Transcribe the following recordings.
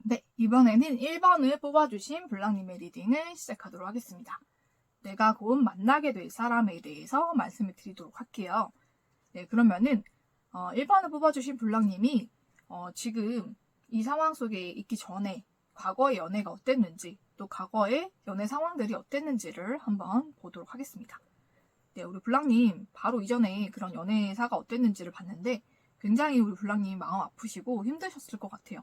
네, 이번에는 1번을 뽑아주신 블랑님의 리딩을 시작하도록 하겠습니다. 내가 곧 만나게 될 사람에 대해서 말씀을 드리도록 할게요. 네, 그러면은 1번을 뽑아주신 블랑님이 지금 이 상황 속에 있기 전에 과거의 연애가 어땠는지, 또 과거의 연애 상황들이 어땠는지를 한번 보도록 하겠습니다. 네, 우리 블랑님 바로 이전에 그런 연애사가 어땠는지를 봤는데 굉장히 우리 블랑님이 마음 아프시고 힘드셨을 것 같아요.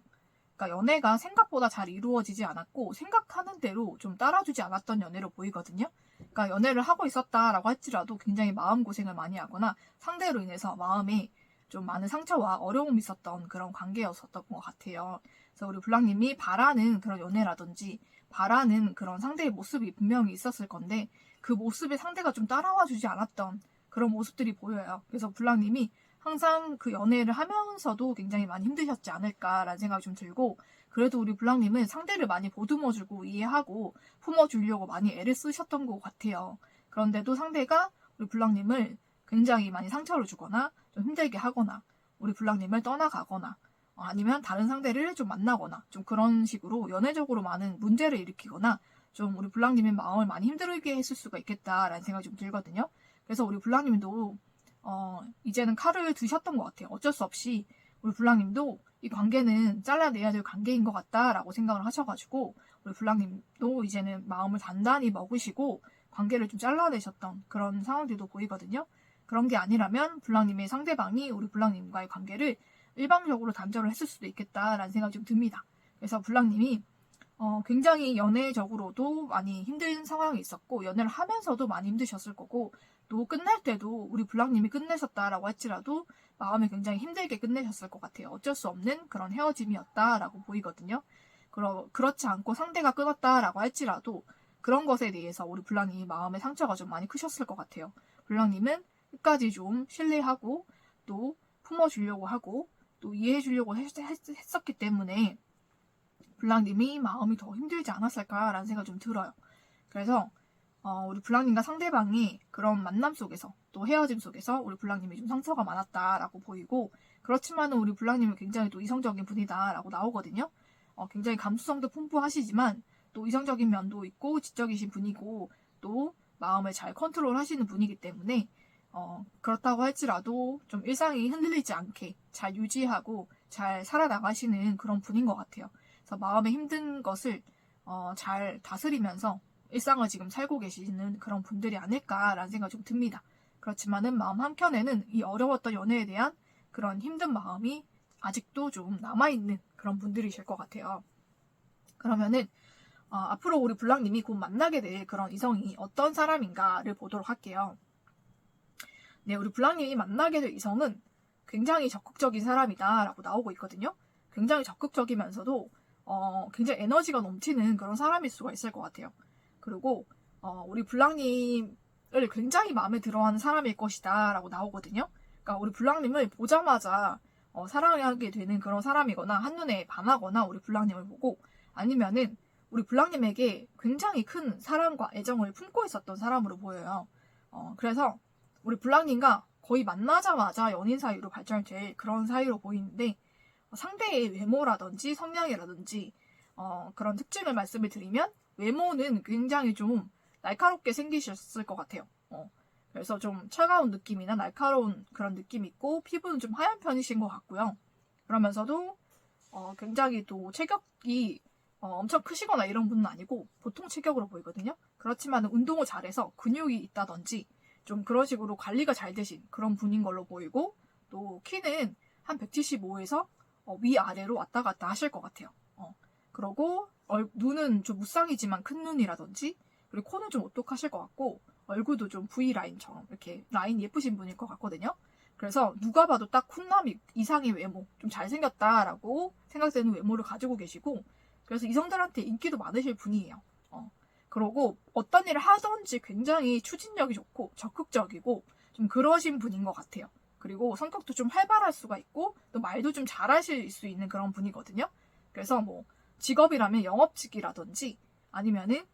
그러니까 연애가 생각보다 잘 이루어지지 않았고 생각하는 대로 좀 따라주지 않았던 연애로 보이거든요. 그러니까 연애를 하고 있었다라고 할지라도 굉장히 마음고생을 많이 하거나 상대로 인해서 마음에 좀 많은 상처와 어려움이 있었던 그런 관계였었던 것 같아요. 그래서 우리 블랑님이 바라는 그런 연애라든지 바라는 그런 상대의 모습이 분명히 있었을 건데 그 모습에 상대가 좀 따라와 주지 않았던 그런 모습들이 보여요. 그래서 블랑님이 항상 그 연애를 하면서도 굉장히 많이 힘드셨지 않을까라는 생각이 좀 들고, 그래도 우리 블랑님은 상대를 많이 보듬어주고 이해하고 품어주려고 많이 애를 쓰셨던 것 같아요. 그런데도 상대가 우리 블랑님을 굉장히 많이 상처를 주거나 좀 힘들게 하거나 우리 블랑님을 떠나가거나 아니면 다른 상대를 좀 만나거나 좀 그런 식으로 연애적으로 많은 문제를 일으키거나 좀 우리 블랑님의 마음을 많이 힘들게 했을 수가 있겠다라는 생각이 좀 들거든요. 그래서 우리 블랑님도 이제는 칼을 드셨던 것 같아요. 어쩔 수 없이 우리 블랑님도 이 관계는 잘라내야 될 관계인 것 같다라고 생각을 하셔가지고 우리 블랑님도 이제는 마음을 단단히 먹으시고 관계를 좀 잘라내셨던 그런 상황들도 보이거든요. 그런 게 아니라면 블랑님의 상대방이 우리 블랑님과의 관계를 일방적으로 단절을 했을 수도 있겠다라는 생각이 좀 듭니다. 그래서 블랑님이 굉장히 연애적으로도 많이 힘든 상황이 있었고 연애를 하면서도 많이 힘드셨을 거고 또 끝날 때도 우리 블랑님이 끝내셨다라고 할지라도 마음이 굉장히 힘들게 끝내셨을 것 같아요. 어쩔 수 없는 그런 헤어짐이었다라고 보이거든요. 그렇지 않고 상대가 끊었다라고 할지라도 그런 것에 대해서 우리 블랑님이 마음의 상처가 좀 많이 크셨을 것 같아요. 블랑님은 끝까지 좀 신뢰하고 또 품어주려고 하고 또 이해해주려고 했었기 때문에 블랑님이 마음이 더 힘들지 않았을까라는 생각이 좀 들어요. 그래서 우리 블랑님과 상대방이 그런 만남 속에서 또 헤어짐 속에서 우리 블랑님이 좀 상처가 많았다라고 보이고, 그렇지만은 우리 블랑님은 굉장히 또 이성적인 분이다라고 나오거든요. 굉장히 감수성도 풍부하시지만 또 이성적인 면도 있고 지적이신 분이고 또 마음을 잘 컨트롤 하시는 분이기 때문에 그렇다고 할지라도 좀 일상이 흔들리지 않게 잘 유지하고 잘 살아나가시는 그런 분인 것 같아요. 그래서 마음에 힘든 것을 잘 다스리면서 일상을 지금 살고 계시는 그런 분들이 아닐까라는 생각이 좀 듭니다. 그렇지만은 마음 한켠에는 이 어려웠던 연애에 대한 그런 힘든 마음이 아직도 좀 남아있는 그런 분들이실 것 같아요. 그러면은 앞으로 우리 블랑님이 곧 만나게 될 그런 이성이 어떤 사람인가를 보도록 할게요. 네, 우리 블랑님이 만나게 될 이성은 굉장히 적극적인 사람이다라고 나오고 있거든요. 굉장히 적극적이면서도 굉장히 에너지가 넘치는 그런 사람일 수가 있을 것 같아요. 그리고 우리 블랑님을 굉장히 마음에 들어하는 사람일 것이다 라고 나오거든요. 그러니까 우리 블랑님을 보자마자 사랑하게 되는 그런 사람이거나 한눈에 반하거나 우리 블랑님을 보고, 아니면은 우리 블랑님에게 굉장히 큰 사랑과 애정을 품고 있었던 사람으로 보여요. 그래서 우리 블랑님과 거의 만나자마자 연인 사이로 발전될 그런 사이로 보이는데, 상대의 외모라든지 성향이라든지 그런 특징을 말씀을 드리면 외모는 굉장히 좀 날카롭게 생기셨을 것 같아요. 그래서 좀 차가운 느낌이나 날카로운 그런 느낌이 있고 피부는 좀 하얀 편이신 것 같고요. 그러면서도 굉장히 또 체격이 엄청 크시거나 이런 분은 아니고 보통 체격으로 보이거든요. 그렇지만 운동을 잘해서 근육이 있다든지 좀 그런 식으로 관리가 잘 되신 그런 분인 걸로 보이고, 또 키는 한 175에서 위아래로 왔다 갔다 하실 것 같아요. 그러고 눈은 좀 무쌍이지만 큰 눈이라든지, 그리고 코는 좀 오똑하실 것 같고 얼굴도 좀 V라인처럼 이렇게 라인 예쁘신 분일 것 같거든요. 그래서 누가 봐도 딱 훈남 이상의 외모, 좀 잘생겼다라고 생각되는 외모를 가지고 계시고, 그래서 이성들한테 인기도 많으실 분이에요. 그러고 어떤 일을 하든지 굉장히 추진력이 좋고 적극적이고 좀 그러신 분인 것 같아요. 그리고 성격도 좀 활발할 수가 있고 또 말도 좀 잘하실 수 있는 그런 분이거든요. 그래서 뭐 직업이라면 영업직이라든지 아니면은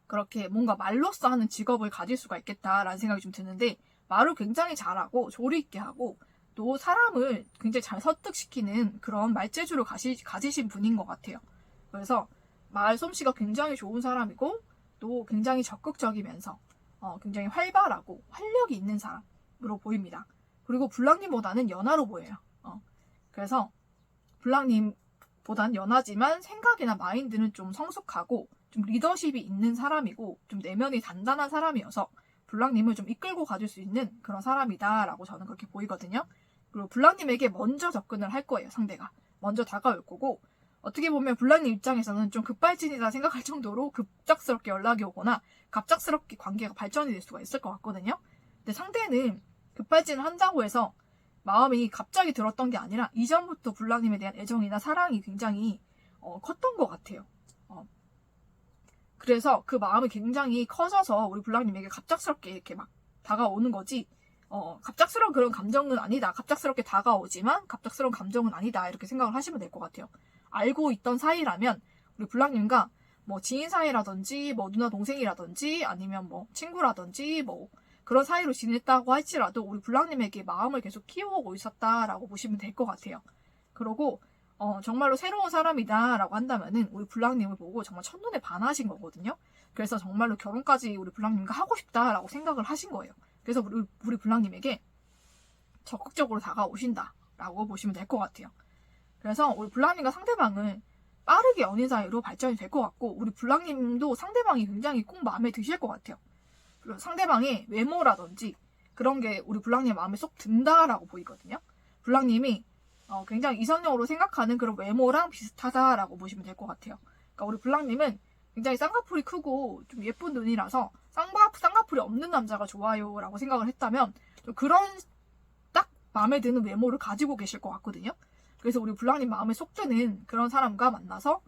그렇게 뭔가 말로써 하는 직업을 가질 수가 있겠다라는 생각이 좀 드는데, 말을 굉장히 잘하고 조리 있게 하고 또 사람을 굉장히 잘 설득시키는 그런 말재주를 가지신 분인 것 같아요. 그래서 말 솜씨가 굉장히 좋은 사람이고 또 굉장히 적극적이면서 굉장히 활발하고 활력이 있는 사람으로 보입니다. 그리고 블랑님보다는 연하로 보여요. 그래서 블랑님보다는 연하지만 생각이나 마인드는 좀 성숙하고 좀 리더십이 있는 사람이고 좀 내면이 단단한 사람이어서 블랑님을 좀 이끌고 가줄 수 있는 그런 사람이다라고 저는 그렇게 보이거든요. 그리고 블랑님에게 먼저 접근을 할 거예요. 상대가 먼저 다가올 거고, 어떻게 보면 블랑님 입장에서는 좀 급발진이다 생각할 정도로 급작스럽게 연락이 오거나 갑작스럽게 관계가 발전이 될 수가 있을 것 같거든요. 근데 상대는 급발진을 한다고 해서 마음이 갑자기 들었던 게 아니라 이전부터 블랑님에 대한 애정이나 사랑이 굉장히 컸던 것 같아요. 그래서 그 마음이 굉장히 커져서 우리 블랑님에게 갑작스럽게 이렇게 막 다가오는 거지, 갑작스러운 그런 감정은 아니다. 갑작스럽게 다가오지만 갑작스러운 감정은 아니다. 이렇게 생각을 하시면 될 것 같아요. 알고 있던 사이라면 우리 블랑님과 뭐 지인 사이라든지 뭐 누나 동생이라든지 아니면 뭐 친구라든지 뭐 그런 사이로 지냈다고 할지라도 우리 블랑님에게 마음을 계속 키워오고 있었다라고 보시면 될 것 같아요. 그리고 정말로 새로운 사람이다 라고 한다면은 우리 블랑님을 보고 정말 첫눈에 반하신 거거든요. 그래서 정말로 결혼까지 우리 블랑님과 하고 싶다라고 생각을 하신 거예요. 그래서 우리 블랑님에게 적극적으로 다가오신다 라고 보시면 될 것 같아요. 그래서 우리 블랑님과 상대방은 빠르게 연인 사이로 발전이 될 것 같고, 우리 블랑님도 상대방이 굉장히 꼭 마음에 드실 것 같아요. 그리고 상대방의 외모라든지 그런 게 우리 블랑님 마음에 쏙 든다라고 보이거든요. 블랑님이 굉장히 이성적으로 생각하는 그런 외모랑 비슷하다라고 보시면 될 것 같아요. 그러니까 우리 블랑님은 굉장히 쌍꺼풀이 크고 좀 예쁜 눈이라서 쌍꺼풀이 없는 남자가 좋아요 라고 생각을 했다면 좀 그런 딱 마음에 드는 외모를 가지고 계실 것 같거든요. 그래서 우리 블랑님 마음에 쏙 드는 그런 사람과 만나서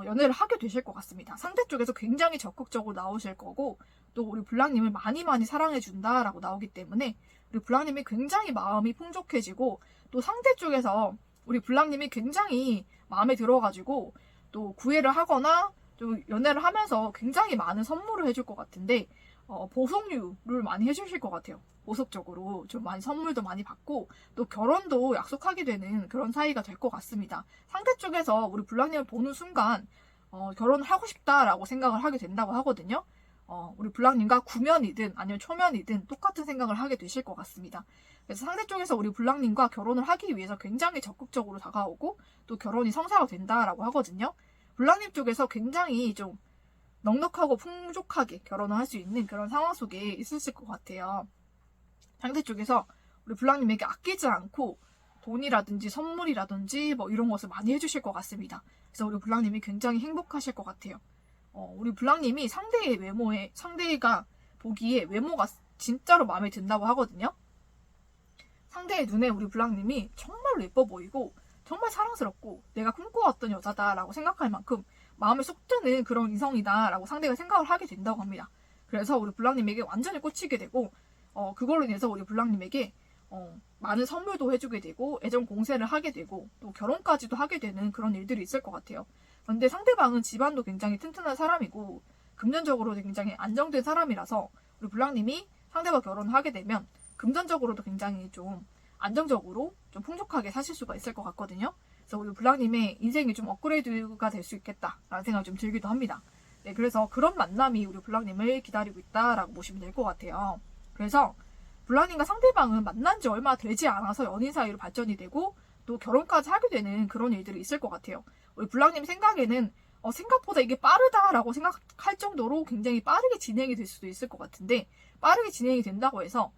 연애를 하게 되실 것 같습니다. 상대 쪽에서 굉장히 적극적으로 나오실 거고, 또 우리 블랑님을 많이 사랑해준다라고 나오기 때문에 우리 블랑님이 굉장히 마음이 풍족해지고, 또 상대 쪽에서 우리 블랑님이 굉장히 마음에 들어가지고 또 구애를 하거나 또 연애를 하면서 굉장히 많은 선물을 해줄 것 같은데, 보석류를 많이 해주실 것 같아요. 보석적으로 좀 많이 선물도 많이 받고 또 결혼도 약속하게 되는 그런 사이가 될 것 같습니다. 상대 쪽에서 우리 블랑님을 보는 순간 결혼을 하고 싶다라고 생각을 하게 된다고 하거든요. 우리 블랑님과 구면이든 아니면 초면이든 똑같은 생각을 하게 되실 것 같습니다. 그래서 상대 쪽에서 우리 블랑님과 결혼을 하기 위해서 굉장히 적극적으로 다가오고 또 결혼이 성사가 된다라고 하거든요. 블랑님 쪽에서 굉장히 좀 넉넉하고 풍족하게 결혼을 할 수 있는 그런 상황 속에 있으실 것 같아요. 상대 쪽에서 우리 블랑님에게 아끼지 않고 돈이라든지 선물이라든지 뭐 이런 것을 많이 해주실 것 같습니다. 그래서 우리 블랑님이 굉장히 행복하실 것 같아요. 우리 블랑님이 상대가 보기에 외모가 진짜로 마음에 든다고 하거든요. 상대의 눈에 우리 블랑님이 정말로 예뻐 보이고 정말 사랑스럽고 내가 꿈꿔왔던 여자다라고 생각할 만큼 마음에 쏙 드는 그런 이성이다라고 상대가 생각을 하게 된다고 합니다. 그래서 우리 블랑님에게 완전히 꽂히게 되고, 그걸로 인해서 우리 블랑님에게 많은 선물도 해주게 되고 애정 공세를 하게 되고 또 결혼까지도 하게 되는 그런 일들이 있을 것 같아요. 그런데 상대방은 집안도 굉장히 튼튼한 사람이고 금전적으로도 굉장히 안정된 사람이라서 우리 블랑님이 상대와 결혼을 하게 되면 금전적으로도 굉장히 좀 안정적으로 좀 풍족하게 사실 수가 있을 것 같거든요. 그래서 우리 블랑님의 인생이 좀 업그레이드가 될 수 있겠다라는 생각이 좀 들기도 합니다. 네, 그래서 그런 만남이 우리 블랑님을 기다리고 있다라고 보시면 될 것 같아요. 그래서 블랑님과 상대방은 만난 지 얼마 되지 않아서 연인 사이로 발전이 되고 또 결혼까지 하게 되는 그런 일들이 있을 것 같아요. 우리 블랑님 생각에는 생각보다 이게 빠르다라고 생각할 정도로 굉장히 빠르게 진행이 될 수도 있을 것 같은데, 빠르게 진행이 된다고 해서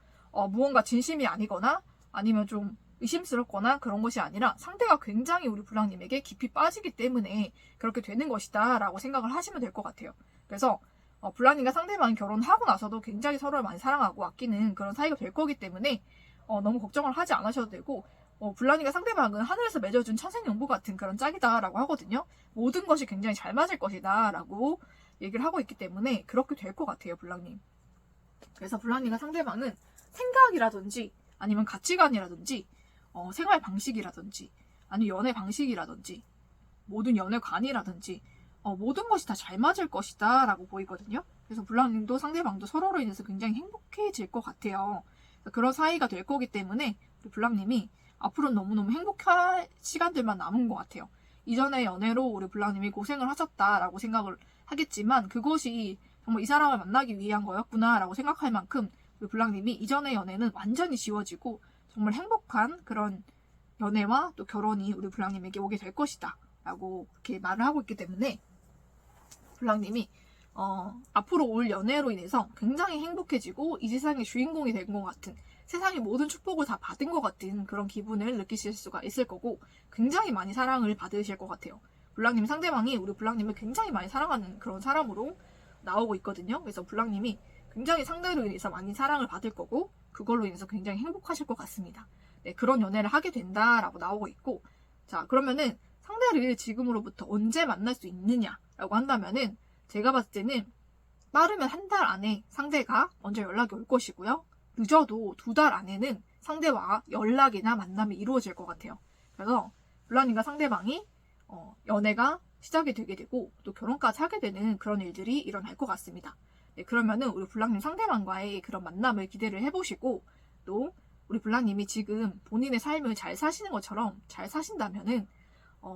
무언가 진심이 아니거나 아니면 좀 의심스럽거나 그런 것이 아니라 상대가 굉장히 우리 블랑님에게 깊이 빠지기 때문에 그렇게 되는 것이다 라고 생각을 하시면 될 것 같아요. 그래서 블랑님과 상대방이 결혼하고 나서도 굉장히 서로를 많이 사랑하고 아끼는 그런 사이가 될 거기 때문에 너무 걱정을 하지 않으셔도 되고, 블랑님과 상대방은 하늘에서 맺어준 천생연분 같은 그런 짝이다 라고 하거든요. 모든 것이 굉장히 잘 맞을 것이다 라고 얘기를 하고 있기 때문에 그렇게 될 것 같아요, 블랑님. 그래서 블랑님과 상대방은 생각이라든지 아니면 가치관이라든지 생활 방식이라든지 아니면 연애 방식이라든지 모든 연애관이라든지 모든 것이 다 잘 맞을 것이다 라고 보이거든요. 그래서 블랑님도 상대방도 서로로 인해서 굉장히 행복해질 것 같아요. 그런 사이가 될 거기 때문에 우리 블랑님이 앞으로는 너무너무 행복할 시간들만 남은 것 같아요. 이전의 연애로 우리 블랑님이 고생을 하셨다라고 생각을 하겠지만 그것이 정말 이 사람을 만나기 위한 거였구나라고 생각할 만큼 우리 블랑님이 이전의 연애는 완전히 지워지고 정말 행복한 그런 연애와 또 결혼이 우리 블랑님에게 오게 될 것이다 라고 이렇게 말을 하고 있기 때문에 블랑님이 앞으로 올 연애로 인해서 굉장히 행복해지고 이 세상의 주인공이 된 것 같은, 세상의 모든 축복을 다 받은 것 같은 그런 기분을 느끼실 수가 있을 거고 굉장히 많이 사랑을 받으실 것 같아요. 블랑님 상대방이 우리 블랑님을 굉장히 많이 사랑하는 그런 사람으로 나오고 있거든요. 그래서 블랑님이 굉장히 상대로 인해서 많이 사랑을 받을 거고 그걸로 인해서 굉장히 행복하실 것 같습니다. 네, 그런 연애를 하게 된다라고 나오고 있고, 자, 그러면은 상대를 지금으로부터 언제 만날 수 있느냐라고 한다면은 제가 봤을 때는 빠르면 한 달 안에 상대가 먼저 연락이 올 것이고요. 늦어도 2달 안에는 상대와 연락이나 만남이 이루어질 것 같아요. 그래서 블랑님과 상대방이 연애가 시작이 되게 되고 또 결혼까지 하게 되는 그런 일들이 일어날 것 같습니다. 네, 그러면은 우리 블랑님 상대방과의 그런 만남을 기대를 해보시고, 또 우리 블랑님이 지금 본인의 삶을 잘 사시는 것처럼 잘 사신다면은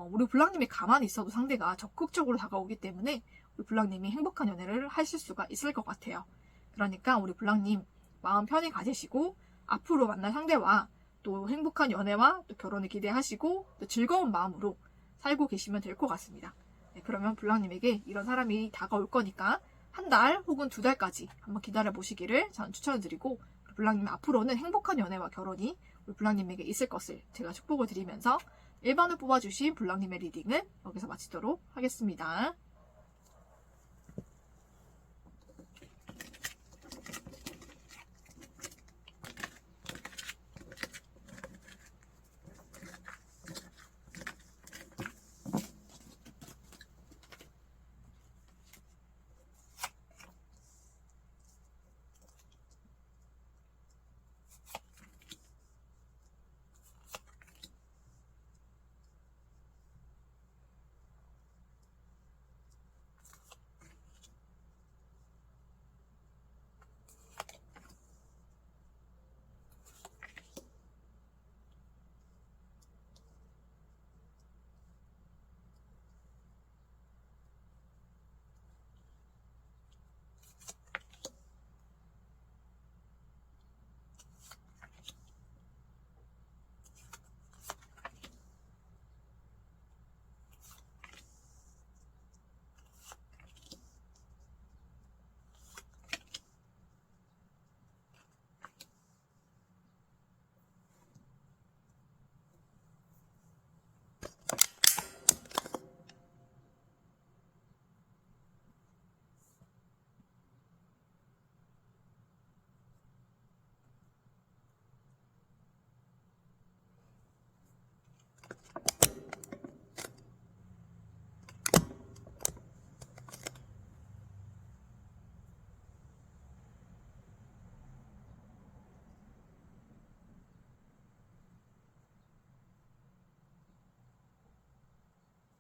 우리 블랑님이 가만히 있어도 상대가 적극적으로 다가오기 때문에 우리 블랑님이 행복한 연애를 하실 수가 있을 것 같아요. 그러니까 우리 블랑님 마음 편히 가지시고 앞으로 만날 상대와 또 행복한 연애와 또 결혼을 기대하시고 또 즐거운 마음으로 살고 계시면 될 것 같습니다. 네, 그러면 블랑님에게 이런 사람이 다가올 거니까 한 달 혹은 2달까지 한번 기다려 보시기를 저는 추천드리고, 블랑님 앞으로는 행복한 연애와 결혼이 우리 블랑님에게 있을 것을 제가 축복을 드리면서 1번을 뽑아주신 블랑님의 리딩을 여기서 마치도록 하겠습니다.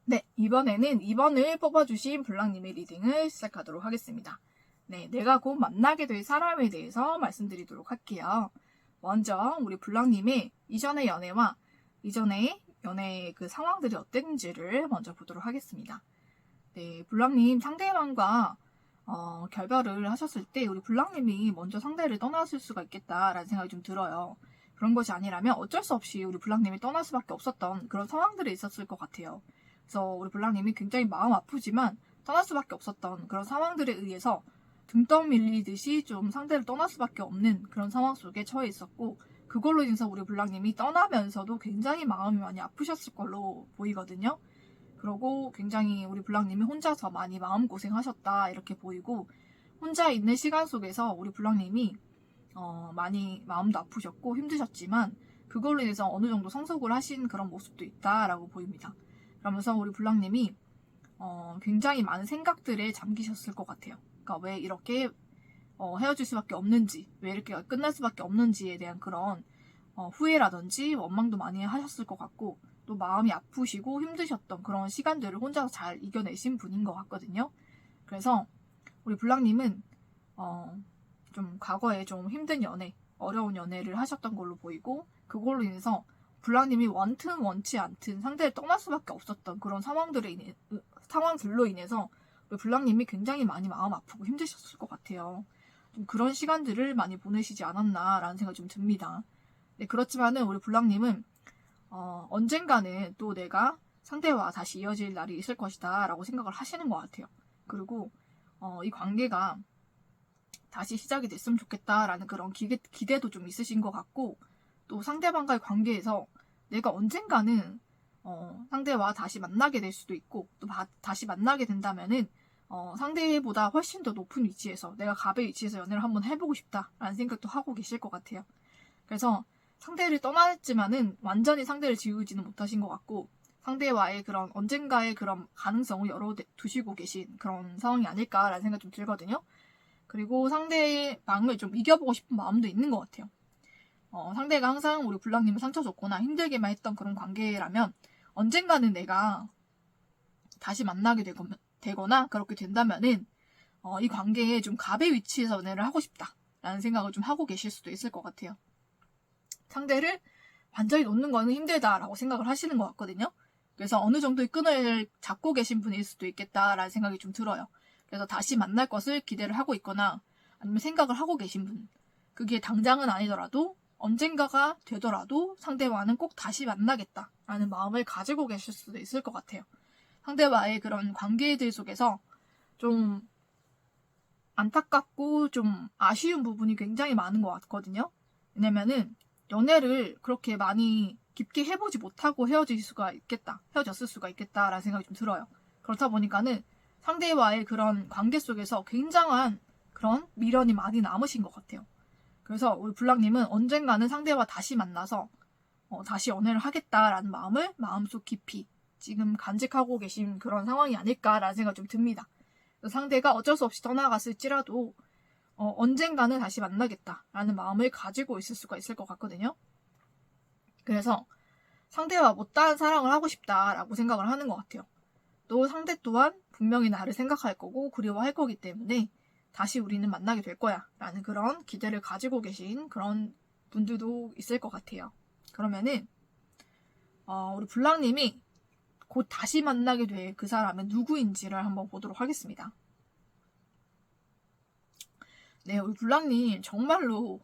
네, 이번에는 2번을 뽑아주신 블랑님의 리딩을 시작하도록 하겠습니다. 네, 내가 곧 만나게 될 사람에 대해서 말씀드리도록 할게요. 먼저 우리 블랑님의 이전의 연애와 이전의 연애의 그 상황들이 어땠는지를 먼저 보도록 하겠습니다. 네, 블랑님 상대방과 결별을 하셨을 때 우리 블랑님이 먼저 상대를 떠났을 수가 있겠다라는 생각이 좀 들어요. 그런 것이 아니라면 어쩔 수 없이 우리 블랑님이 떠날 수밖에 없었던 그런 상황들이 있었을 것 같아요. 그래서 우리 블랑님이 굉장히 마음 아프지만 떠날 수밖에 없었던 그런 상황들에 의해서 등 떠밀리듯이 좀 상대를 떠날 수밖에 없는 그런 상황 속에 처해 있었고, 그걸로 인해서 우리 블랑님이 떠나면서도 굉장히 마음이 많이 아프셨을 걸로 보이거든요. 그러고 굉장히 우리 블랑님이 혼자서 많이 마음고생하셨다 이렇게 보이고, 혼자 있는 시간 속에서 우리 블랑님이 많이 마음도 아프셨고 힘드셨지만 그걸로 인해서 어느 정도 성숙을 하신 그런 모습도 있다라고 보입니다. 그러면서 우리 블랑님이 굉장히 많은 생각들에 잠기셨을 것 같아요. 그러니까 왜 이렇게 헤어질 수밖에 없는지, 왜 이렇게 끝날 수밖에 없는지에 대한 그런 후회라든지 원망도 많이 하셨을 것 같고, 또 마음이 아프시고 힘드셨던 그런 시간들을 혼자서 잘 이겨내신 분인 것 같거든요. 그래서 우리 블랑님은 좀 과거에 좀 힘든 연애, 어려운 연애를 하셨던 걸로 보이고, 그걸로 인해서 블랑님이 원튼 원치 않든 상대를 떠날 수밖에 없었던 그런 상황들로 인해서 블랑님이 굉장히 많이 마음 아프고 힘드셨을 것 같아요. 좀 그런 시간들을 많이 보내시지 않았나라는 생각이 좀 듭니다. 네, 그렇지만은 우리 블랑님은 언젠가는 또 내가 상대와 다시 이어질 날이 있을 것이다 라고 생각을 하시는 것 같아요. 그리고 이 관계가 다시 시작이 됐으면 좋겠다라는 그런 기대도 좀 있으신 것 같고, 또 상대방과의 관계에서 내가 언젠가는 상대와 다시 만나게 될 수도 있고, 또 다시 만나게 된다면은 상대보다 훨씬 더 높은 위치에서, 내가 갑의 위치에서 연애를 한번 해보고 싶다라는 생각도 하고 계실 것 같아요. 그래서 상대를 떠났지만은 완전히 상대를 지우지는 못하신 것 같고, 상대와의 그런 언젠가의 그런 가능성을 열어두시고 계신 그런 상황이 아닐까라는 생각이 좀 들거든요. 그리고 상대방을 좀 이겨보고 싶은 마음도 있는 것 같아요. 상대가 항상 우리 블랑님을 상처 줬거나 힘들게만 했던 그런 관계라면 언젠가는 내가 다시 만나게 되거나 그렇게 된다면은 이 관계에 좀 갑의 위치에서 연애를 하고 싶다라는 생각을 좀 하고 계실 수도 있을 것 같아요. 상대를 완전히 놓는 거는 힘들다라고 생각을 하시는 것 같거든요. 그래서 어느 정도의 끈을 잡고 계신 분일 수도 있겠다라는 생각이 좀 들어요. 그래서 다시 만날 것을 기대를 하고 있거나 아니면 생각을 하고 계신 분, 그게 당장은 아니더라도 언젠가가 되더라도 상대와는 꼭 다시 만나겠다라는 마음을 가지고 계실 수도 있을 것 같아요. 상대와의 그런 관계들 속에서 좀 안타깝고 좀 아쉬운 부분이 굉장히 많은 것 같거든요. 왜냐면은 연애를 그렇게 많이 깊게 해보지 못하고 헤어졌을 수가 있겠다라는 생각이 좀 들어요. 그렇다 보니까는 상대와의 그런 관계 속에서 굉장한 그런 미련이 많이 남으신 것 같아요. 그래서 우리 블랑님은 언젠가는 상대와 다시 만나서 다시 연애를 하겠다라는 마음을 마음속 깊이 지금 간직하고 계신 그런 상황이 아닐까라는 생각이 좀 듭니다. 상대가 어쩔 수 없이 떠나갔을지라도 언젠가는 다시 만나겠다라는 마음을 가지고 있을 수가 있을 것 같거든요. 그래서 상대와 못다한 사랑을 하고 싶다라고 생각을 하는 것 같아요. 또 상대 또한 분명히 나를 생각할 거고 그리워할 거기 때문에 다시 우리는 만나게 될 거야 라는 그런 기대를 가지고 계신 그런 분들도 있을 것 같아요. 그러면은 우리 블랑님이 곧 다시 만나게 될 그 사람은 누구인지를 한번 보도록 하겠습니다. 네, 우리 블랑님 정말로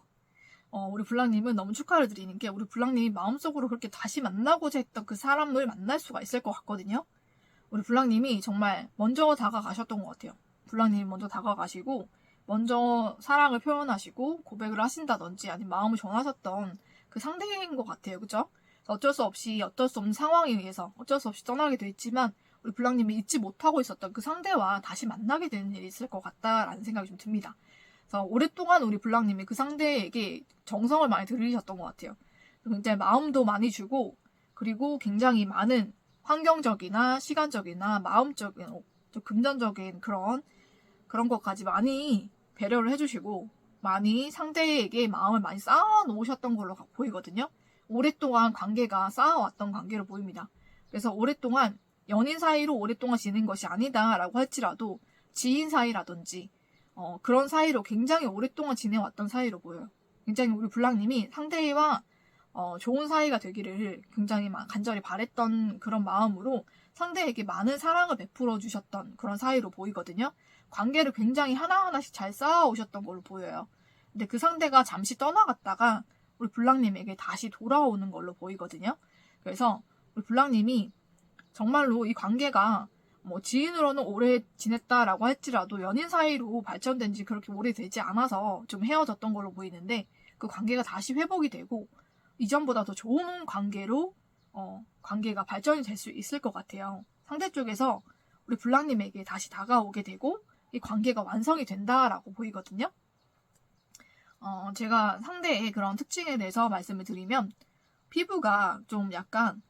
우리 블랑님은 너무 축하를 드리는 게, 우리 블랑님이 마음속으로 그렇게 다시 만나고자 했던 그 사람을 만날 수가 있을 것 같거든요. 우리 블랑님이 정말 먼저 다가가셨던 것 같아요. 블랑님이 먼저 다가가시고 먼저 사랑을 표현하시고 고백을 하신다든지 아니면 마음을 전하셨던 그 상대인 것 같아요. 그죠? 어쩔 수 없는 상황에 의해서 어쩔 수 없이 떠나게 됐지만 우리 블랑님이 잊지 못하고 있었던 그 상대와 다시 만나게 되는 일이 있을 것 같다라는 생각이 좀 듭니다. 그래서 오랫동안 우리 블랑님이 그 상대에게 정성을 많이 들이셨던 것 같아요. 굉장히 마음도 많이 주고, 그리고 굉장히 많은 환경적이나 시간적이나 마음적인, 금전적인 그런 것까지 많이 배려를 해주시고 많이 상대에게 마음을 많이 쌓아 놓으셨던 걸로 보이거든요. 오랫동안 관계가 쌓아왔던 관계로 보입니다. 그래서 오랫동안 연인 사이로 오랫동안 지낸 것이 아니다라고 할지라도 지인 사이라든지 그런 사이로 굉장히 오랫동안 지내왔던 사이로 보여요. 굉장히 우리 블랑님이 상대와 좋은 사이가 되기를 굉장히 간절히 바랬던 그런 마음으로 상대에게 많은 사랑을 베풀어 주셨던 그런 사이로 보이거든요. 관계를 굉장히 하나하나씩 잘 쌓아오셨던 걸로 보여요. 근데 그 상대가 잠시 떠나갔다가 우리 블랑님에게 다시 돌아오는 걸로 보이거든요. 그래서 우리 블랑님이 정말로 이 관계가 지인으로는 오래 지냈다라고 할지라도 연인 사이로 발전된 지 그렇게 오래되지 않아서 좀 헤어졌던 걸로 보이는데, 그 관계가 다시 회복이 되고 이전보다 더 좋은 관계로 관계가 발전이 될 수 있을 것 같아요. 상대 쪽에서 우리 블랑님에게 다시 다가오게 되고 이 관계가 완성이 된다라고 보이거든요. 제가 상대의 그런 특징에 대해서 말씀을 드리면, 피부가 좀 약간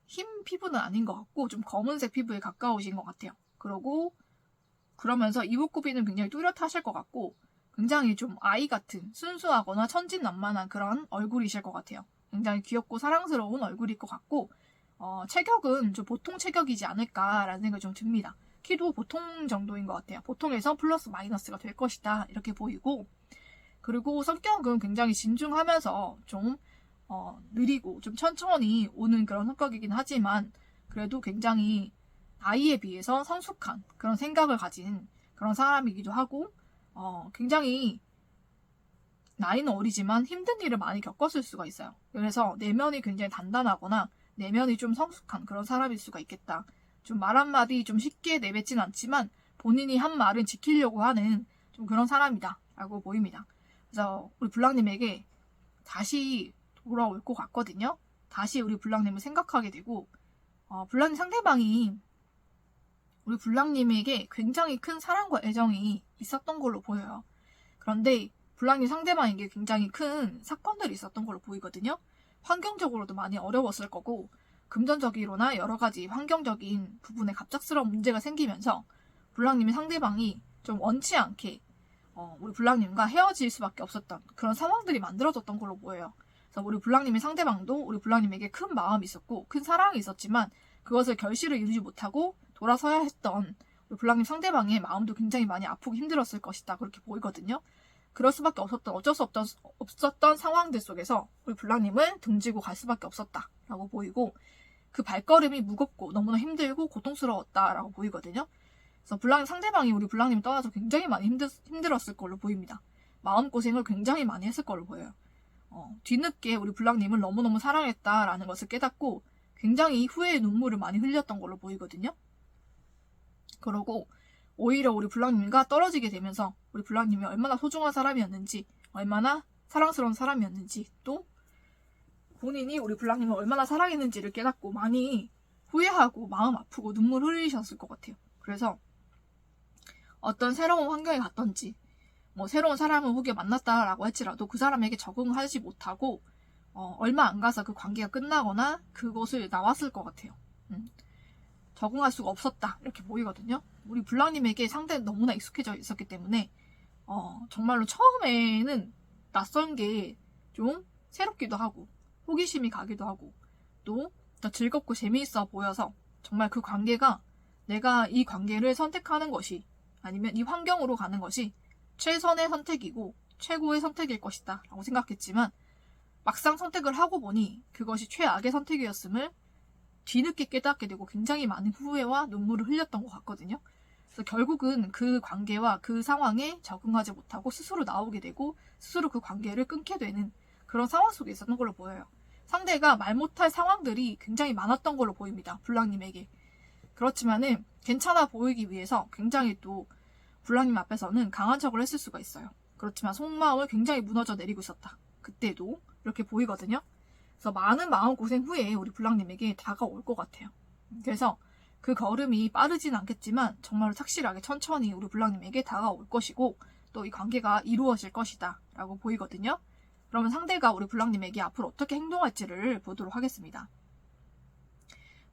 흰 피부는 아닌 것 같고 좀 검은색 피부에 가까우신 것 같아요. 그러면서 이목구비는 굉장히 뚜렷하실 것 같고 굉장히 좀 아이 같은 순수하거나 천진난만한 그런 얼굴이실 것 같아요. 굉장히 귀엽고 사랑스러운 얼굴일 것 같고 체격은 좀 보통 체격이지 않을까라는 생각이 좀 듭니다. 키도 보통 정도인 것 같아요. 보통에서 플러스 마이너스가 될 것이다 이렇게 보이고, 그리고 성격은 굉장히 진중하면서 좀 느리고 좀 천천히 오는 그런 성격이긴 하지만 그래도 굉장히 나이에 비해서 성숙한 그런 생각을 가진 그런 사람이기도 하고 굉장히 나이는 어리지만 힘든 일을 많이 겪었을 수가 있어요. 그래서 내면이 굉장히 단단하거나 내면이 좀 성숙한 그런 사람일 수가 있겠다. 좀 말 한마디 좀 쉽게 내뱉진 않지만 본인이 한 말은 지키려고 하는 좀 그런 사람이다 라고 보입니다. 그래서 우리 블랑님에게 다시 돌아올 것 같거든요. 다시 우리 블랑님을 생각하게 되고 블랑님 상대방이 우리 블랑님에게 굉장히 큰 사랑과 애정이 있었던 걸로 보여요. 그런데 블랑님 상대방에게 굉장히 큰 사건들이 있었던 걸로 보이거든요. 환경적으로도 많이 어려웠을 거고 금전적으로나 여러 가지 환경적인 부분에 갑작스러운 문제가 생기면서 블랑님의 상대방이 좀 원치 않게 우리 블랑님과 헤어질 수밖에 없었던 그런 상황들이 만들어졌던 걸로 보여요. 그래서 우리 블랑님의 상대방도 우리 블랑님에게 큰 마음이 있었고 큰 사랑이 있었지만 그것을 결실을 이루지 못하고 돌아서야 했던 우리 블랑님 상대방의 마음도 굉장히 많이 아프고 힘들었을 것이다. 그렇게 보이거든요. 그럴 수밖에 없었던 어쩔 수 없었던 상황들 속에서 우리 블랑님은 등지고 갈 수밖에 없었다라고 보이고 그 발걸음이 무겁고 너무나 힘들고 고통스러웠다라고 보이거든요. 그래서 블랑님 상대방이 우리 블랑님을 떠나서 굉장히 많이 힘들었을 걸로 보입니다. 마음고생을 굉장히 많이 했을 걸로 보여요. 뒤늦게 우리 블랑님을 너무너무 사랑했다라는 것을 깨닫고 굉장히 후회의 눈물을 많이 흘렸던 걸로 보이거든요. 그러고 오히려 우리 블랑님과 떨어지게 되면서 우리 블랑님이 얼마나 소중한 사람이었는지 얼마나 사랑스러운 사람이었는지 또 본인이 우리 블랑님을 얼마나 사랑했는지를 깨닫고 많이 후회하고 마음 아프고 눈물 흘리셨을 것 같아요. 그래서 어떤 새로운 환경에 갔던지 새로운 사람을 혹여 만났다라고 할지라도 그 사람에게 적응하지 못하고 얼마 안 가서 그 관계가 끝나거나 그곳을 나왔을 것 같아요. 적응할 수가 없었다 이렇게 보이거든요. 우리 블랑님에게 상대는 너무나 익숙해져 있었기 때문에 정말로 처음에는 낯선 게 좀 새롭기도 하고 호기심이 가기도 하고 또 더 즐겁고 재미있어 보여서 정말 그 관계가 내가 이 관계를 선택하는 것이 아니면 이 환경으로 가는 것이 최선의 선택이고 최고의 선택일 것이다 라고 생각했지만 막상 선택을 하고 보니 그것이 최악의 선택이었음을 뒤늦게 깨닫게 되고 굉장히 많은 후회와 눈물을 흘렸던 것 같거든요. 그래서 결국은 그 관계와 그 상황에 적응하지 못하고 스스로 나오게 되고 스스로 그 관계를 끊게 되는 그런 상황 속에 있었던 걸로 보여요. 상대가 말 못할 상황들이 굉장히 많았던 걸로 보입니다. 블랑님에게. 그렇지만은 괜찮아 보이기 위해서 굉장히 또 블랑님 앞에서는 강한 척을 했을 수가 있어요. 그렇지만 속마음을 굉장히 무너져 내리고 있었다. 그때도 이렇게 보이거든요. 그래서 많은 마음고생 후에 우리 블랑님에게 다가올 것 같아요. 그래서 그 걸음이 빠르진 않겠지만 정말 착실하게 천천히 우리 블랑님에게 다가올 것이고 또 이 관계가 이루어질 것이다 라고 보이거든요. 그러면 상대가 우리 블랑님에게 앞으로 어떻게 행동할지를 보도록 하겠습니다.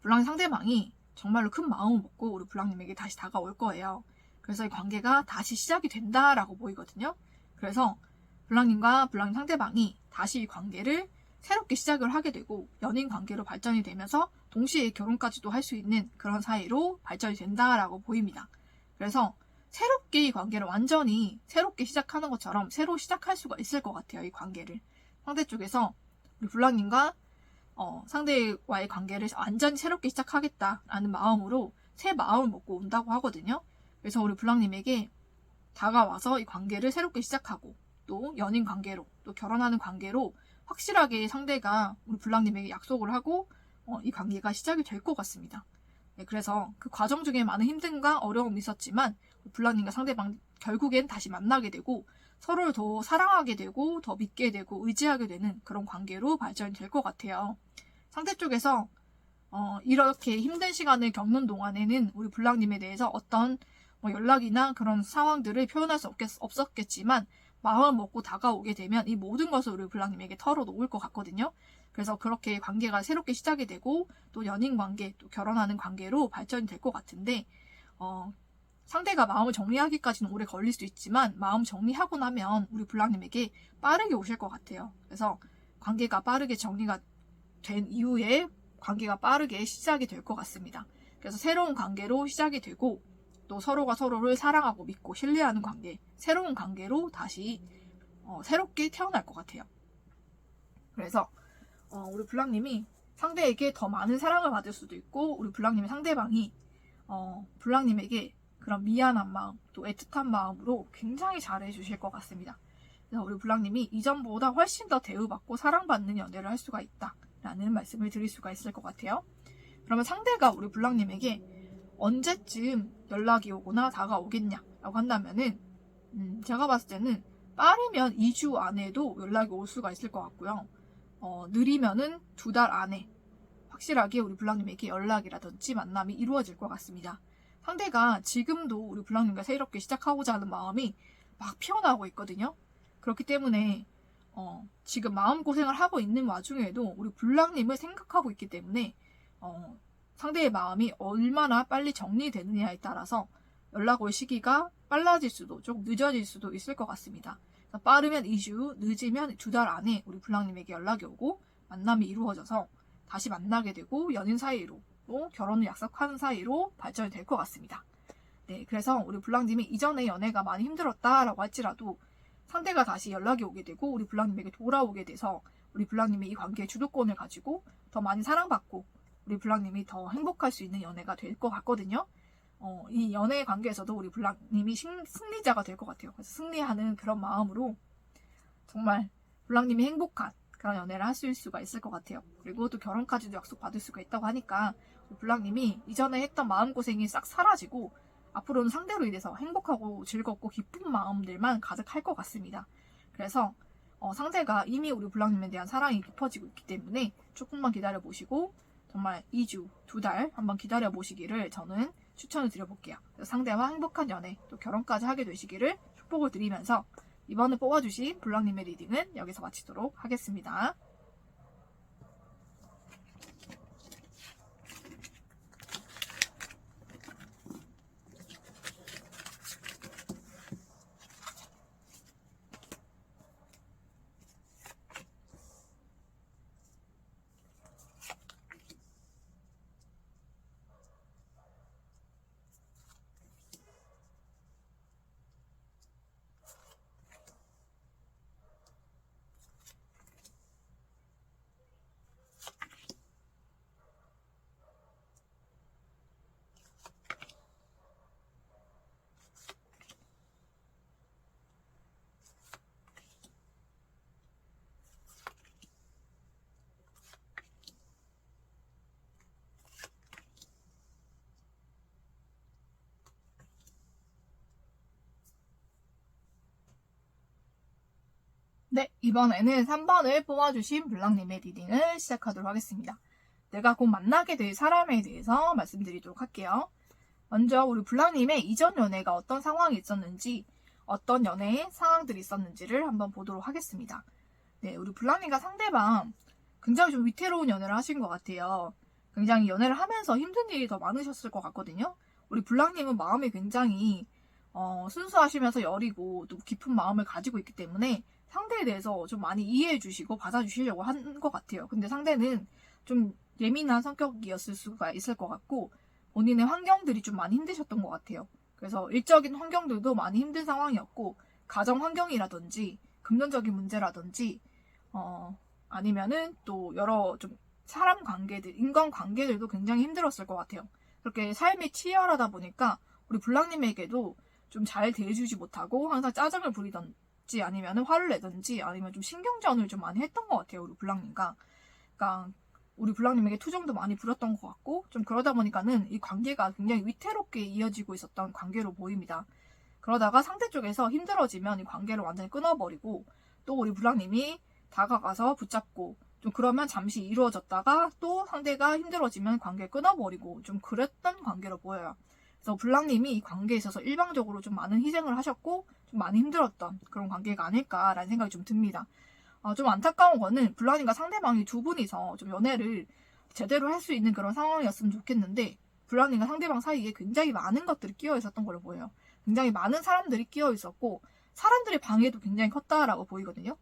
블랑 상대방이 정말로 큰 마음을 먹고 우리 블랑님에게 다시 다가올 거예요. 그래서 이 관계가 다시 시작이 된다라고 보이거든요. 그래서 블랑님과 블랑님 상대방이 다시 이 관계를 새롭게 시작을 하게 되고 연인 관계로 발전이 되면서 동시에 결혼까지도 할 수 있는 그런 사이로 발전이 된다라고 보입니다. 그래서 새롭게 이 관계를 완전히 새롭게 시작하는 것처럼 새로 시작할 수가 있을 것 같아요. 이 관계를. 상대 쪽에서 우리 블랑님과 상대와의 관계를 완전히 새롭게 시작하겠다라는 마음으로 새 마음을 먹고 온다고 하거든요. 그래서 우리 블랑님에게 다가와서 이 관계를 새롭게 시작하고 또 연인 관계로 또 결혼하는 관계로 확실하게 상대가 우리 블랑님에게 약속을 하고 이 관계가 시작이 될 것 같습니다. 네, 그래서 그 과정 중에 많은 힘듦과 어려움이 있었지만 블랑님과 상대방 결국엔 다시 만나게 되고 서로를 더 사랑하게 되고 더 믿게 되고 의지하게 되는 그런 관계로 발전이 될 것 같아요. 상대 쪽에서 이렇게 힘든 시간을 겪는 동안에는 우리 블랑님에 대해서 어떤 연락이나 그런 상황들을 표현할 수 없었겠지만 마음 먹고 다가오게 되면 이 모든 것을 우리 블랑님에게 털어놓을 것 같거든요. 그래서 그렇게 관계가 새롭게 시작이 되고 또 연인 관계, 또 결혼하는 관계로 발전이 될 것 같은데 상대가 마음을 정리하기까지는 오래 걸릴 수 있지만 마음 정리하고 나면 우리 블랑님에게 빠르게 오실 것 같아요. 그래서 관계가 빠르게 정리가 된 이후에 관계가 빠르게 시작이 될 것 같습니다. 그래서 새로운 관계로 시작이 되고 또 서로가 서로를 사랑하고 믿고 신뢰하는 관계, 새로운 관계로 다시 새롭게 태어날 것 같아요. 그래서 우리 블랑님이 상대에게 더 많은 사랑을 받을 수도 있고, 우리 블랑님의 상대방이 블랑님에게 그런 미안한 마음, 또 애틋한 마음으로 굉장히 잘해주실 것 같습니다. 그래서 우리 블랑님이 이전보다 훨씬 더 대우받고 사랑받는 연애를 할 수가 있다라는 말씀을 드릴 수가 있을 것 같아요. 그러면 상대가 우리 블랑님에게 언제쯤 연락이 오거나 다가오겠냐라고 한다면은 제가 봤을 때는 빠르면 2주 안에도 연락이 올 수가 있을 것 같고요. 느리면은 2달 안에 확실하게 우리 블랑님에게 연락이라든지 만남이 이루어질 것 같습니다. 상대가 지금도 우리 블랑님과 새롭게 시작하고자 하는 마음이 막 피어나고 있거든요. 그렇기 때문에 지금 마음고생을 하고 있는 와중에도 우리 블랑님을 생각하고 있기 때문에 상대의 마음이 얼마나 빨리 정리되느냐에 따라서 연락 올 시기가 빨라질 수도 조금 늦어질 수도 있을 것 같습니다. 빠르면 2주, 늦으면 2달 안에 우리 블랑님에게 연락이 오고 만남이 이루어져서 다시 만나게 되고 연인 사이로 또 결혼을 약속하는 사이로 발전이 될 것 같습니다. 네, 그래서 우리 블랑님이 이전에 연애가 많이 힘들었다라고 할지라도 상대가 다시 연락이 오게 되고 우리 블랑님에게 돌아오게 돼서 우리 블랑님이 이 관계의 주도권을 가지고 더 많이 사랑받고 우리 블랑님이 더 행복할 수 있는 연애가 될 것 같거든요. 이 연애 관계에서도 우리 블랑님이 승리자가 될 것 같아요. 그래서 승리하는 그런 마음으로 정말 블랑님이 행복한 그런 연애를 하실 수가 있을 것 같아요. 그리고 또 결혼까지도 약속받을 수가 있다고 하니까 블랑님이 이전에 했던 마음고생이 싹 사라지고 앞으로는 상대로 인해서 행복하고 즐겁고 기쁜 마음들만 가득할 것 같습니다. 그래서 상대가 이미 우리 블랑님에 대한 사랑이 깊어지고 있기 때문에 조금만 기다려 보시고 정말 2주, 2달 한번 기다려 보시기를 저는 추천을 드려볼게요. 상대와 행복한 연애 또 결혼까지 하게 되시기를 축복을 드리면서 이번에 뽑아주신 블랑님의 리딩은 여기서 마치도록 하겠습니다. 네, 이번에는 3번을 뽑아주신 블랑님의 리딩을 시작하도록 하겠습니다. 내가 곧 만나게 될 사람에 대해서 말씀드리도록 할게요. 먼저 우리 블랑님의 이전 연애가 어떤 상황이 있었는지, 어떤 연애의 상황들이 있었는지를 한번 보도록 하겠습니다. 네, 우리 블랑님과 상대방 굉장히 좀 위태로운 연애를 하신 것 같아요. 굉장히 연애를 하면서 힘든 일이 더 많으셨을 것 같거든요. 우리 블랑님은 마음이 굉장히 순수하시면서 여리고 또 깊은 마음을 가지고 있기 때문에 상대에 대해서 좀 많이 이해해 주시고 받아주시려고 한 것 같아요. 근데 상대는 좀 예민한 성격이었을 수가 있을 것 같고 본인의 환경들이 좀 많이 힘드셨던 것 같아요. 그래서 일적인 환경들도 많이 힘든 상황이었고 가정 환경이라든지 금전적인 문제라든지 아니면은 또 여러 좀 사람 관계들, 인간 관계들도 굉장히 힘들었을 것 같아요. 그렇게 삶이 치열하다 보니까 우리 블랑님에게도 좀 잘 대해주지 못하고 항상 짜증을 부리던지 아니면 화를 내든지 아니면 좀 신경전을 좀 많이 했던 것 같아요. 우리 블랑님과. 그러니까 우리 블랑님에게 투정도 많이 부렸던 것 같고 좀 그러다 보니까는 이 관계가 굉장히 위태롭게 이어지고 있었던 관계로 보입니다. 그러다가 상대 쪽에서 힘들어지면 이 관계를 완전히 끊어버리고 또 우리 블랑님이 다가가서 붙잡고 좀 그러면 잠시 이루어졌다가 또 상대가 힘들어지면 관계를 끊어버리고 좀 그랬던 관계로 보여요. 그래서 블랑님이 이 관계에 있어서 일방적으로 좀 많은 희생을 하셨고 좀 많이 힘들었던 그런 관계가 아닐까라는 생각이 좀 듭니다. 좀 안타까운 거는 블랑님과 상대방이 두 분이서 좀 연애를 제대로 할 수 있는 그런 상황이었으면 좋겠는데 블랑님과 상대방 사이에 굉장히 많은 것들이 끼어 있었던 걸로 보여요. 굉장히 많은 사람들이 끼어 있었고 사람들의 방해도 굉장히 컸다라고 보이거든요.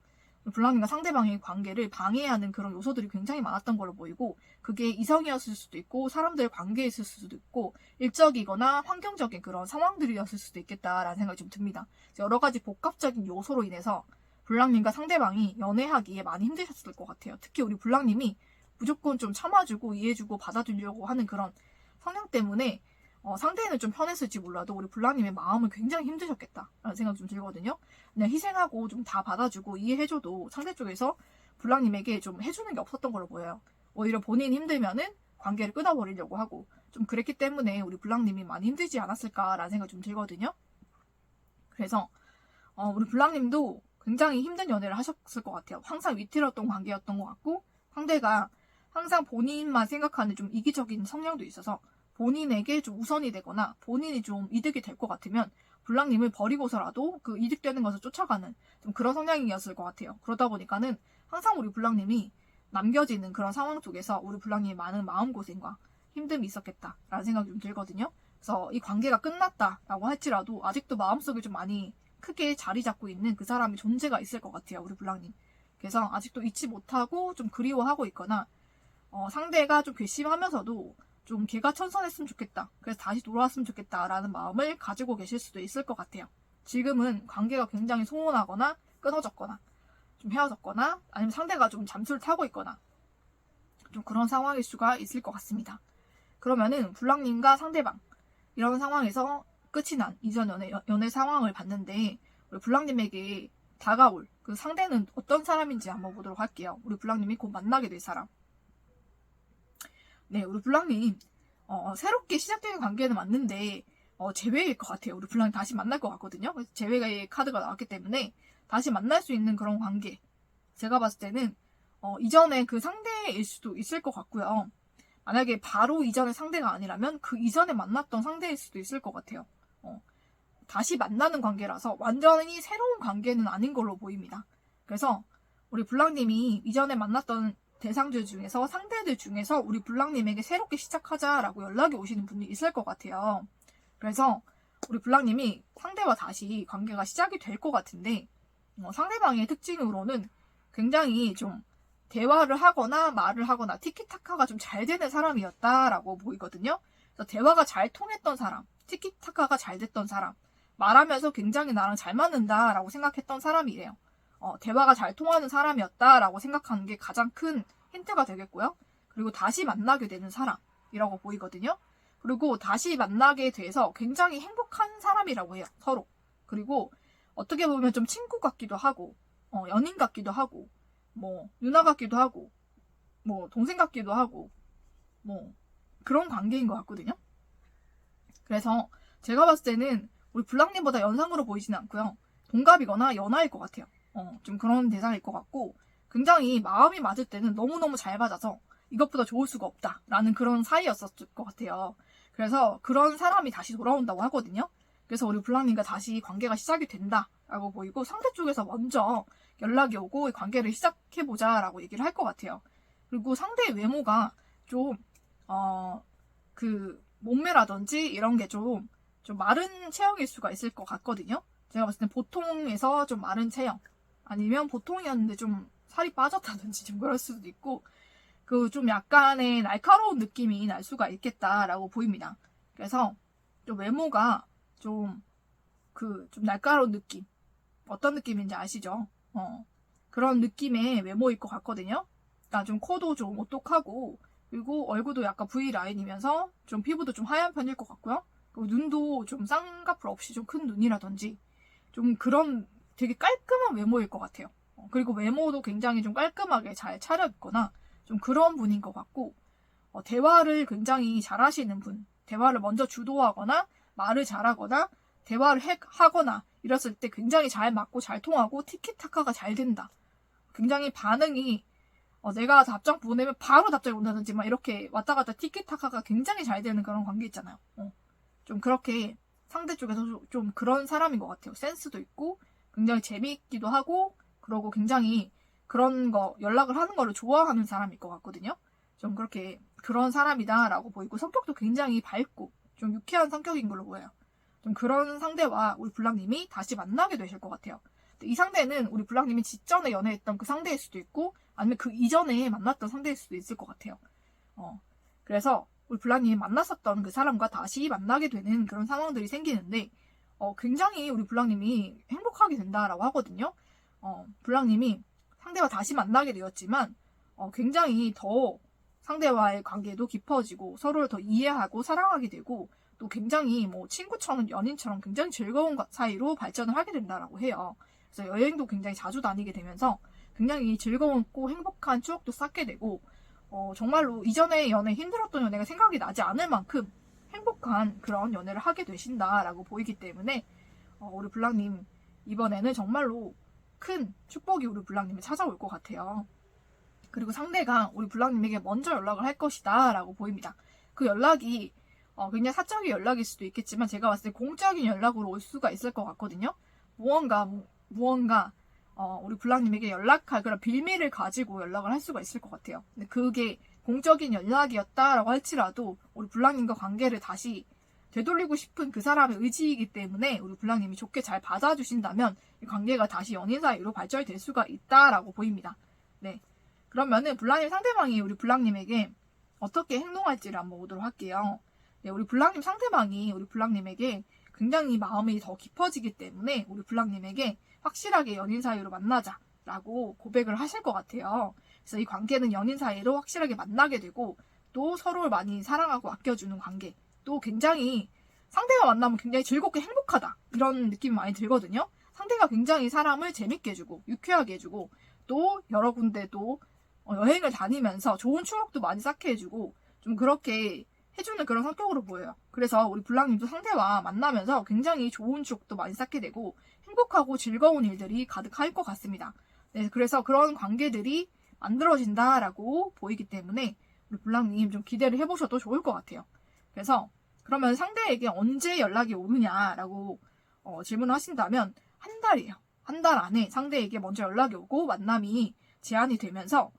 블랑님과 상대방의 관계를 방해하는 그런 요소들이 굉장히 많았던 걸로 보이고 그게 이성이었을 수도 있고 사람들의 관계에 있을 수도 있고 일적이거나 환경적인 그런 상황들이었을 수도 있겠다라는 생각이 좀 듭니다. 여러 가지 복합적인 요소로 인해서 불랑님과 상대방이 연애하기에 많이 힘드셨을 것 같아요. 특히 우리 불랑님이 무조건 좀 참아주고 이해해주고 받아주려고 하는 그런 성향 때문에 상대는 좀 편했을지 몰라도 우리 불랑님의 마음은 굉장히 힘드셨겠다라는 생각이 좀 들거든요. 그냥 희생하고 좀 다 받아주고 이해해줘도 상대 쪽에서 불랑님에게 좀 해주는 게 없었던 걸로 보여요. 오히려 본인이 힘들면은 관계를 끊어버리려고 하고 좀 그랬기 때문에 우리 불랑님이 많이 힘들지 않았을까라는 생각이 좀 들거든요. 그래서 우리 불랑님도 굉장히 힘든 연애를 하셨을 것 같아요. 항상 위태로웠던 관계였던 것 같고 상대가 항상 본인만 생각하는 좀 이기적인 성향도 있어서 본인에게 좀 우선이 되거나 본인이 좀 이득이 될 것 같으면 불랑님을 버리고서라도 그 이득되는 것을 쫓아가는 좀 그런 성향이었을 것 같아요. 그러다 보니까는 항상 우리 불랑님이 남겨지는 그런 상황 속에서 우리 불랑님이 많은 마음고생과 힘듦이 있었겠다라는 생각이 좀 들거든요. 그래서 이 관계가 끝났다라고 할지라도 아직도 마음속에 좀 많이 크게 자리 잡고 있는 그 사람의 존재가 있을 것 같아요. 우리 불랑님. 그래서 아직도 잊지 못하고 좀 그리워하고 있거나 상대가 좀 괘씸하면서도 좀 걔가 천선했으면 좋겠다. 그래서 다시 돌아왔으면 좋겠다라는 마음을 가지고 계실 수도 있을 것 같아요. 지금은 관계가 굉장히 소원하거나 끊어졌거나 좀 헤어졌거나 아니면 상대가 좀 잠수를 타고 있거나 좀 그런 상황일 수가 있을 것 같습니다. 그러면은 불랑님과 상대방 이런 상황에서 끝이 난 이전 연애 상황을 봤는데 우리 불랑님에게 다가올 그 상대는 어떤 사람인지 한번 보도록 할게요. 우리 불랑님이 곧 만나게 될 사람. 네, 우리 불랑님 새롭게 시작되는 관계는 맞는데 재회일 것 같아요. 우리 불랑님 다시 만날 것 같거든요. 그래서 재회의 카드가 나왔기 때문에 다시 만날 수 있는 그런 관계. 제가 봤을 때는 이전에 그 상대일 수도 있을 것 같고요. 만약에 바로 이전의 상대가 아니라면 그 이전에 만났던 상대일 수도 있을 것 같아요. 다시 만나는 관계라서 완전히 새로운 관계는 아닌 걸로 보입니다. 그래서 우리 불랑님이 이전에 만났던 대상들 중에서 상대들 중에서 우리 불랑님에게 새롭게 시작하자라고 연락이 오시는 분이 있을 것 같아요. 그래서 우리 불랑님이 상대와 다시 관계가 시작이 될 것 같은데 상대방의 특징으로는 굉장히 좀 대화를 하거나 말을 하거나 티키타카가 좀 잘 되는 사람이었다라고 보이거든요. 그래서 대화가 잘 통했던 사람, 티키타카가 잘 됐던 사람, 말하면서 굉장히 나랑 잘 맞는다라고 생각했던 사람이래요. 대화가 잘 통하는 사람이었다라고 생각하는 게 가장 큰 힌트가 되겠고요. 그리고 다시 만나게 되는 사람이라고 보이거든요. 그리고 다시 만나게 돼서 굉장히 행복한 사람이라고 해요. 서로. 그리고 어떻게 보면 좀 친구 같기도 하고 연인 같기도 하고 뭐 누나 같기도 하고 뭐 동생 같기도 하고 뭐 그런 관계인 것 같거든요. 그래서 제가 봤을 때는 우리 불랑님보다 연상으로 보이지는 않고요. 동갑이거나 연하일 것 같아요. 좀 그런 대상일 것 같고 굉장히 마음이 맞을 때는 너무너무 잘 맞아서 이것보다 좋을 수가 없다라는 그런 사이였었을 것 같아요. 그래서 그런 사람이 다시 돌아온다고 하거든요. 그래서 우리 불랑님과 다시 관계가 시작이 된다라고 보이고 상대 쪽에서 먼저 연락이 오고 관계를 시작해보자라고 얘기를 할 것 같아요. 그리고 상대의 외모가 좀 그 몸매라든지 이런 게 좀 마른 체형일 수가 있을 것 같거든요. 제가 봤을 땐 보통에서 좀 마른 체형 아니면 보통이었는데 좀 살이 빠졌다든지 좀 그럴 수도 있고 그 좀 약간의 날카로운 느낌이 날 수가 있겠다라고 보입니다. 그래서 좀 외모가 좀 날카로운 느낌 어떤 느낌인지 아시죠? 그런 느낌의 외모일 것 같거든요. 그러니까 좀 코도 좀 오똑하고 그리고 얼굴도 약간 V라인이면서 좀 피부도 좀 하얀 편일 것 같고요. 그리고 눈도 좀 쌍꺼풀 없이 좀 큰 눈이라든지 좀 그런 되게 깔끔한 외모일 것 같아요. 그리고 외모도 굉장히 좀 깔끔하게 잘 차려입거나 좀 그런 분인 것 같고 대화를 굉장히 잘하시는 분, 대화를 먼저 주도하거나 말을 잘하거나 대화를 하거나 이랬을 때 굉장히 잘 맞고 잘 통하고 티키타카가 잘 된다. 굉장히 반응이 내가 답장 보내면 바로 답장이 온다든지 막 이렇게 왔다 갔다 티키타카가 굉장히 잘 되는 그런 관계 있잖아요. 좀 그렇게 상대 쪽에서 좀 그런 사람인 것 같아요. 센스도 있고 굉장히 재미있기도 하고 그러고 굉장히 그런 거 연락을 하는 거를 좋아하는 사람일 것 같거든요. 좀 그렇게 그런 사람이다라고 보이고 성격도 굉장히 밝고 좀 유쾌한 성격인 걸로 보여요. 좀 그런 상대와 우리 불랑님이 다시 만나게 되실 것 같아요. 이 상대는 우리 불랑님이 직전에 연애했던 그 상대일 수도 있고 아니면 그 이전에 만났던 상대일 수도 있을 것 같아요. 그래서 우리 불랑님이 만났었던 그 사람과 다시 만나게 되는 그런 상황들이 생기는데 굉장히 우리 불랑님이 행복하게 된다라고 하거든요. 블랑님이 상대와 다시 만나게 되었지만 굉장히 더 상대와의 관계도 깊어지고 서로를 더 이해하고 사랑하게 되고 또 굉장히 뭐 친구처럼 연인처럼 굉장히 즐거운 사이로 발전을 하게 된다라고 해요. 그래서 여행도 굉장히 자주 다니게 되면서 굉장히 즐거웠고 행복한 추억도 쌓게 되고 정말로 이전의 연애, 힘들었던 연애가 생각이 나지 않을 만큼 행복한 그런 연애를 하게 되신다라고 보이기 때문에 우리 블랑님 이번에는 정말로 큰 축복이 우리 블랑님을 찾아올 것 같아요. 그리고 상대가 우리 블랑님에게 먼저 연락을 할 것이다 라고 보입니다. 그 연락이 굉장히 사적인 연락일 수도 있겠지만 제가 봤을 때 공적인 연락으로 올 수가 있을 것 같거든요. 무언가 우리 블랑님에게 연락할 그런 빌미를 가지고 연락을 할 수가 있을 것 같아요. 근데 그게 공적인 연락이었다라고 할지라도 우리 블랑님과 관계를 다시 되돌리고 싶은 그 사람의 의지이기 때문에 우리 블랑님이 좋게 잘 받아주신다면 이 관계가 다시 연인 사이로 발전이 될 수가 있다라고 보입니다. 네, 그러면은 블랑님 상대방이 우리 블랑님에게 어떻게 행동할지를 한번 보도록 할게요. 네, 우리 블랑님 상대방이 우리 블랑님에게 굉장히 마음이 더 깊어지기 때문에 우리 블랑님에게 확실하게 연인 사이로 만나자라고 고백을 하실 것 같아요. 그래서 이 관계는 연인 사이로 확실하게 만나게 되고 또 서로를 많이 사랑하고 아껴주는 관계, 또 굉장히 상대가 만나면 굉장히 즐겁게 행복하다 이런 느낌이 많이 들거든요. 상대가 굉장히 사람을 재밌게 해주고 유쾌하게 해주고 또 여러 군데 또 여행을 다니면서 좋은 추억도 많이 쌓게 해주고 좀 그렇게 해주는 그런 성격으로 보여요. 그래서 우리 블랑님도 상대와 만나면서 굉장히 좋은 추억도 많이 쌓게 되고 행복하고 즐거운 일들이 가득할 것 같습니다. 네, 그래서 그런 관계들이 만들어진다라고 보이기 때문에 우리 블랑님 좀 기대를 해보셔도 좋을 것 같아요. 그래서 그러면 상대에게 언제 연락이 오느냐라고 질문을 하신다면 한 달이에요. 한 달 안에 상대에게 먼저 연락이 오고 만남이 제한이 되면서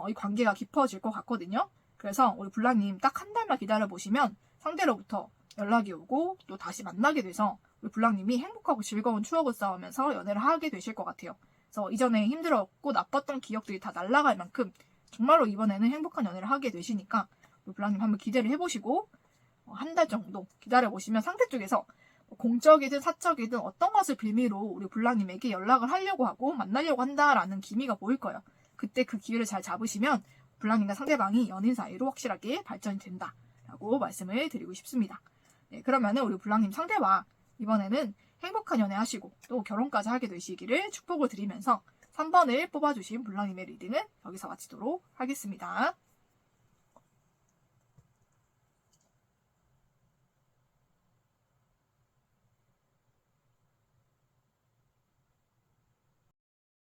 이 관계가 깊어질 것 같거든요. 그래서 우리 블랑님 딱 한 달만 기다려보시면 상대로부터 연락이 오고 또 다시 만나게 돼서 우리 블랑님이 행복하고 즐거운 추억을 쌓으면서 연애를 하게 되실 것 같아요. 그래서 이전에 힘들었고 나빴던 기억들이 다 날아갈 만큼 정말로 이번에는 행복한 연애를 하게 되시니까 우리 블랑님 한번 기대를 해보시고 한 달 정도 기다려보시면 상대 쪽에서 공적이든 사적이든 어떤 것을 빌미로 우리 블랑님에게 연락을 하려고 하고 만나려고 한다라는 기미가 보일 거예요. 그때 그 기회를 잘 잡으시면 블랑님과 상대방이 연인 사이로 확실하게 발전이 된다라고 말씀을 드리고 싶습니다. 네, 그러면은 우리 블랑님 상대와 이번에는 행복한 연애 하시고 또 결혼까지 하게 되시기를 축복을 드리면서 3번을 뽑아주신 블랑님의 리딩은 여기서 마치도록 하겠습니다.